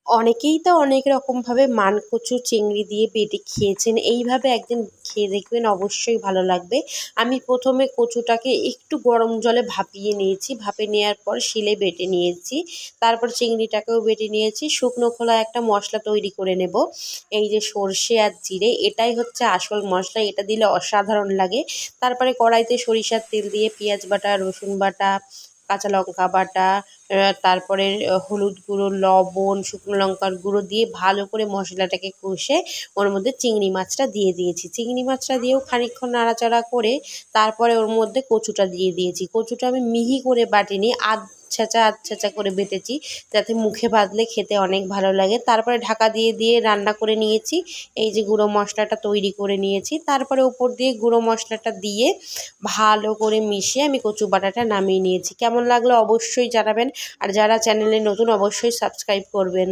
অনেকেই তো অনেক রকমভাবে মানকচু চিংড়ি দিয়ে বেটে খেয়েছেন। এইভাবে একদিন খেয়ে দেখবেন, অবশ্যই ভালো লাগবে। আমি প্রথমে কচুটাকে একটু গরম জলে ভাপিয়ে নিয়েছি। ভাপে নেওয়ার পর শিলে বেটে নিয়েছি। তারপর চিংড়িটাকেও বেটে নিয়েছি। শুকনো খোলায় একটা মশলা তৈরি করে নেব। এই যে সর্ষে আর জিরে, এটাই হচ্ছে আসল মশলা। এটা দিলে অসাধারণ লাগে। তারপরে কড়াইতে সরিষার তেল দিয়ে পেঁয়াজ বাটা, রসুন বাটা, কাঁচা লঙ্কা বাটা, তারপরে হলুদ গুঁড়ো, লবণ, শুকনো লঙ্কার গুঁড়ো দিয়ে ভালো করে মশলাটাকে কষে ওর মধ্যে চিংড়ি মাছটা দিয়ে দিয়েছি। চিংড়ি মাছটা দিয়েও খানিকক্ষণ নাড়াচাড়া করে তারপরে ওর মধ্যে কচুটা দিয়ে দিয়েছি। কচুটা আমি মিহি করে বাটিনি, আধ ছেঁচা করে বেটেছি, যাতে মুখে বাঁধলে খেতে অনেক ভালো লাগে। তারপরে ঢাকা দিয়ে দিয়ে রান্না করে নিয়েছি। এই যে গুঁড়ো মশলাটা তৈরি করে নিয়েছি, তারপরে উপর দিয়ে গুঁড়ো মশলাটা দিয়ে ভালো করে মিশিয়ে আমি কচু বাটাটা নামিয়ে নিয়েছি। কেমন লাগলো অবশ্যই জানাবেন। আর যারা চ্যানেলে নতুন, অবশ্যই সাবস্ক্রাইব করবেন।